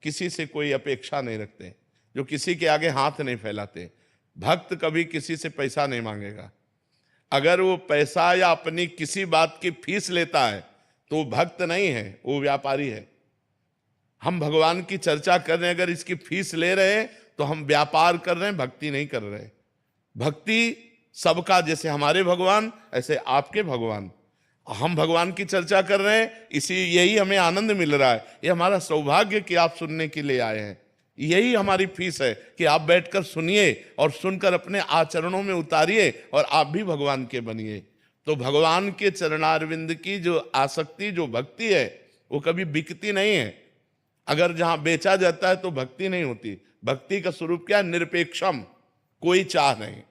किसी से कोई अपेक्षा नहीं रखते, जो किसी के आगे हाथ नहीं फैलाते। भक्त कभी किसी से पैसा नहीं मांगेगा। अगर वो पैसा या अपनी किसी बात की फीस लेता है तो वो भक्त नहीं है, वो व्यापारी है। हम भगवान की चर्चा कर रहे हैं, अगर इसकी फीस ले रहे हैं तो हम व्यापार कर रहे हैं, भक्ति नहीं कर रहे। भक्ति सबका, जैसे हमारे भगवान ऐसे आपके भगवान। हम भगवान की चर्चा कर रहे हैं, यही हमें आनंद मिल रहा है। ये हमारा सौभाग्य कि आप सुनने के लिए आए हैं। यही हमारी फीस है कि आप बैठकर सुनिए और सुनकर अपने आचरणों में उतारिए और आप भी भगवान के बनिए। तो भगवान के चरणारविंद की जो आसक्ति, जो भक्ति है, वो कभी बिकती नहीं है। अगर जहां बेचा जाता है तो भक्ति नहीं होती। भक्ति का स्वरूप क्या है? निरपेक्षम, कोई चाह नहीं।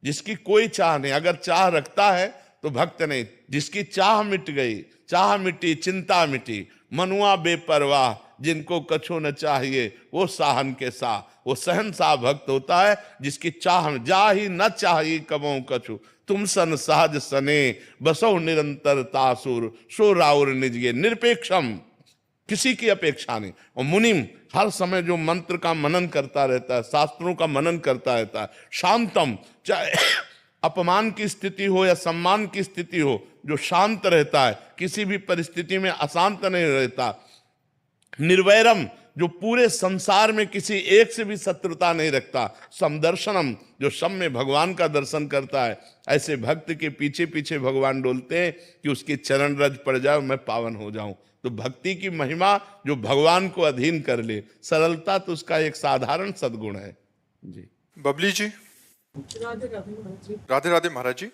जिसकी कोई चाह नहीं, अगर चाह रखता है तो भक्त नहीं। जिसकी चाह मिट गई, चाह मिटी, चिंता मिटी, मनुआ बेपरवाह, जिनको कछु न चाहिए वो साहन के सा। वो सहनशाह भक्त होता है जिसकी चाह जा ही न चाहिए कबों कछु, तुम सन सहज सने बसो निरंतर तासुर, सो राउर निजगे। निरपेक्षम, किसी की अपेक्षा नहीं। और मुनिम हर समय जो मंत्र का मनन करता रहता है, शास्त्रों का मनन करता रहता है। शांतम, चाहे अपमान की स्थिति हो या सम्मान की स्थिति हो, जो शांत रहता है, किसी भी परिस्थिति में अशांत नहीं रहता। निर्वैरम, जो पूरे संसार में किसी एक से भी शत्रुता नहीं रखता। समदर्शनम, जो सब में भगवान का दर्शन करता है। ऐसे भक्त के पीछे पीछे भगवान डोलते हैं कि उसके चरण रज पड़ जाए, मैं पावन हो जाऊं। तो भक्ति की महिमा जो भगवान को अधीन कर ले, सरलता तो उसका एक साधारण सद्गुण है। जी बबली जी। राधे राधे महाराज जी। राधे राधे महाराज जी।